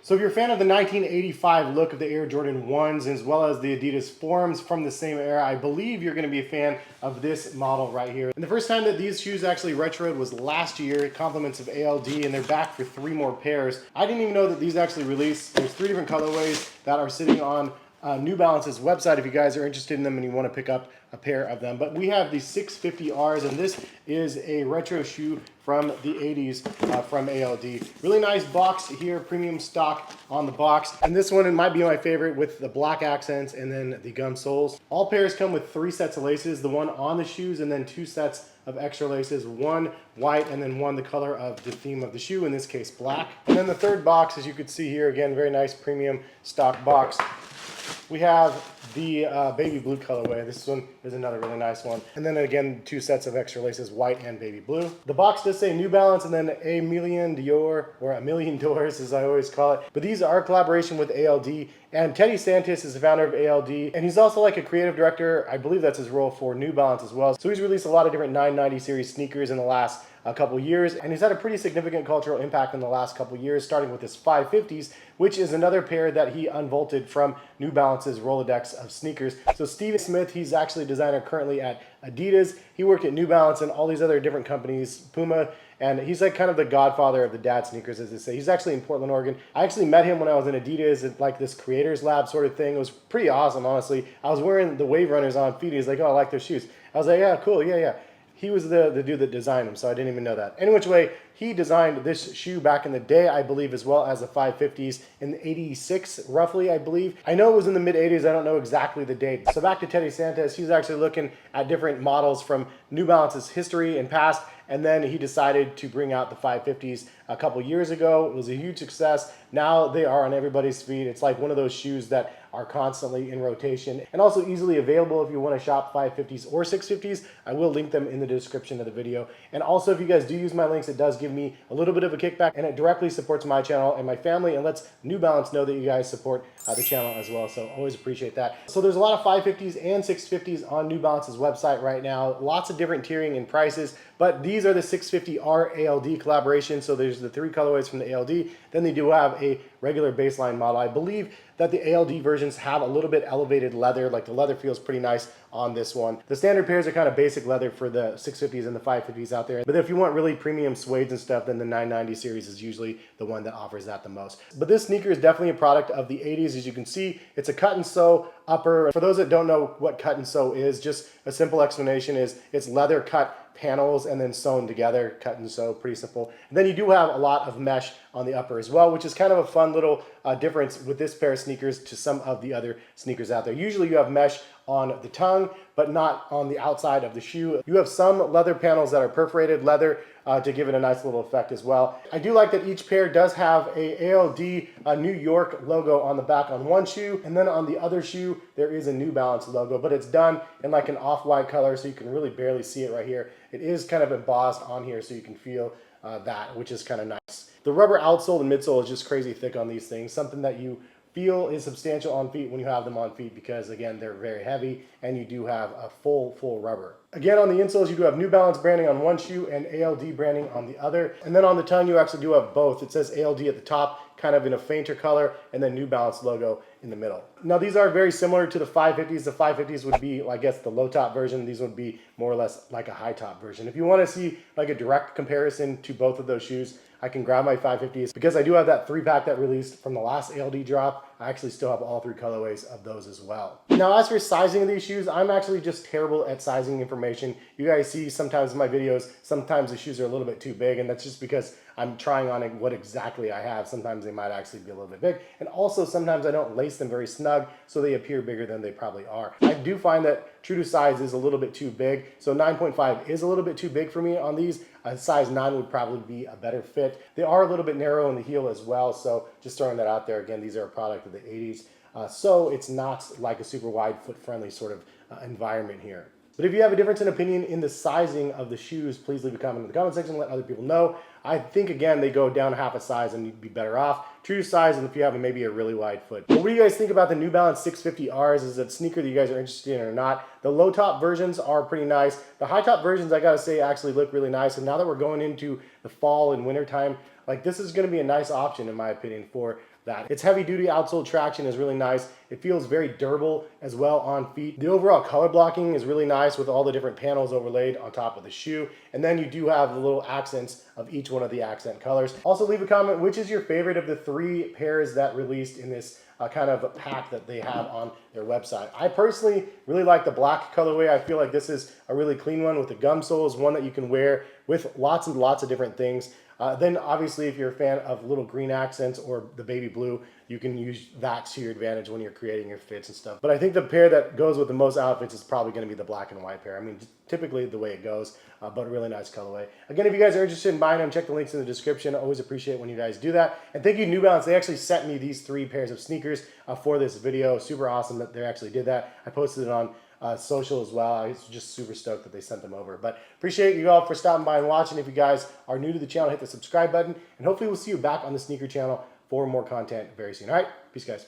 So if you're a fan of the 1985 look of the Air Jordan 1s as well as the Adidas Forms from the same era, I believe you're going to be a fan of this model right here. And the first time that these shoes actually retroed was last year, compliments of ALD, and they're back for 3 more pairs. I didn't even know that these actually released. There's 3 different colorways that are sitting on New Balance's website if you guys are interested in them and you want to pick up a pair of them. But we have the 650Rs, and this is a retro shoe from the 80s from ALD. Really nice box here, premium stock on the box. And this one, it might be my favorite with the black accents and then the gum soles. All pairs come with 3 sets of laces, the one on the shoes and then 2 sets of extra laces, 1 white and then 1 the color of the theme of the shoe, in this case black. And then the third box, as you can see here, again, very nice premium stock box. We have the baby blue colorway. This one is another really nice one. And then again, 2 sets of extra laces, white and baby blue. The box does say New Balance and then Aimé Leon Dore, or A Million Doors as I always call it. But these are a collaboration with ALD. And Teddy Santis is the founder of ALD. And he's also like a creative director. I believe that's his role for New Balance as well. So he's released a lot of different 990 series sneakers in the last couple years, and he's had a pretty significant cultural impact in the last couple years, starting with his 550s, which is another pair that he unvaulted from New Balance's Rolodex of sneakers. So Steve Smith, he's actually a designer currently at Adidas. He worked at New Balance and all these other different companies, Puma, and he's like kind of the godfather of the dad sneakers, as they say. He's actually in Portland, Oregon. I actually met him when I was in Adidas at like this creators lab sort of thing. It was pretty awesome, honestly. I was wearing the Wave Runners on feet. He's like, oh, I like those shoes. I was like, yeah, cool, yeah. He was the dude that designed them, so I didn't even know that. Any which way, he designed this shoe back in the day, I believe, as well as the 550s in 86, roughly, I believe. I know it was in the mid-80s. I don't know exactly the date. So back to Teddy Santis. He's actually looking at different models from New Balance's history and past, and then he decided to bring out the 550s a couple years ago. It was a huge success. Now they are on everybody's feet. It's like one of those shoes that are constantly in rotation and also easily available if you want to shop 550s or 650s. I will link them in the description of the video. And also, if you guys do use my links, it does give me a little bit of a kickback, and it directly supports my channel and my family and lets New Balance know that you guys support the channel as well. So always appreciate that. So there's a lot of 550s and 650s on New Balance's website right now. Lots of different tiering and prices, but these are the 650R ALD collaboration. So there's the 3 colorways from the ALD. Then they do have a regular baseline model. I believe that the ALD versions have a little bit elevated leather, like the leather feels pretty nice on this one. The standard pairs are kind of basic leather for the 650s and the 550s out there. But if you want really premium suedes and stuff, then the 990 series is usually the one that offers that the most. But this sneaker is definitely a product of the 80s. As you can see, it's a cut and sew upper. For those that don't know what cut and sew is, just a simple explanation is it's leather cut panels and then sewn together, cut and sew, pretty simple. And then you do have a lot of mesh on the upper as well, which is kind of a fun little difference with this pair of sneakers to some of the other sneakers out there. Usually you have mesh on the tongue, but not on the outside of the shoe. You have some leather panels that are perforated leather to give it a nice little effect as well. I do like that each pair does have a ALD New York logo on the back on one shoe, and then on the other shoe there is a New Balance logo, but it's done in like an off-white color, so you can really barely see it right here. It is kind of embossed on here, so you can feel that, which is kind of nice. The rubber outsole and midsole is just crazy thick on these things, something that you feel is substantial on feet when you have them on feet, because again, they're very heavy and you do have a full rubber. Again, on the insoles, you do have New Balance branding on one shoe and ALD branding on the other. And then on the tongue, you actually do have both. It says ALD at the top, kind of in a fainter color, and then New Balance logo in the middle. Now, these are very similar to the 550s. The 550s would be, I guess, the low top version. These would be more or less like a high top version. If you want to see like a direct comparison to both of those shoes, I can grab my 550s because I do have that 3-pack that released from the last ALD drop. I actually still have all 3 colorways of those as well. Now, as for sizing of these shoes, I'm actually just terrible at sizing information. You guys see sometimes in my videos, sometimes the shoes are a little bit too big, and that's just because I'm trying on what exactly I have. Sometimes they might actually be a little bit big. And also sometimes I don't lace them very snug, so they appear bigger than they probably are. I do find that true to size is a little bit too big. So 9.5 is a little bit too big for me on these. A size 9 would probably be a better fit. They are a little bit narrow in the heel as well. So just throwing that out there. Again, these are a product of the 80s. So it's not like a super wide foot friendly sort of environment here. But if you have a difference in opinion in the sizing of the shoes, please leave a comment in the comment section and let other people know. I think, again, they go down half a size and you'd be better off. True size, and if you have maybe a really wide foot. But what do you guys think about the New Balance 650Rs? Is it a sneaker that you guys are interested in or not? The low top versions are pretty nice. The high top versions, I gotta say, actually look really nice. And now that we're going into the fall and winter time, like this is gonna be a nice option, in my opinion, for that. Its heavy duty outsole traction is really nice. It feels very durable as well on feet. The overall color blocking is really nice with all the different panels overlaid on top of the shoe. And then you do have the little accents of each one of the accent colors. Also leave a comment, which is your favorite of the 3 pairs that released in this kind of pack that they have on their website. I personally really like the black colorway. I feel like this is a really clean one with the gum soles, one that you can wear with lots and lots of different things. Then obviously if you're a fan of little green accents or the baby blue, you can use that to your advantage when you're creating your fits and stuff. But I think the pair that goes with the most outfits is probably going to be the black and white pair. I mean, typically the way it goes, but a really nice colorway. Again, if you guys are interested in buying them, check the links in the description. I always appreciate when you guys do that. And thank you New Balance. They actually sent me these 3 pairs of sneakers for this video. Super awesome that they actually did that. I posted it on social as well. I was just super stoked that they sent them over. But appreciate you all for stopping by and watching. If you guys are new to the channel, hit the subscribe button. And hopefully we'll see you back on the sneaker channel for more content very soon. All right, peace guys.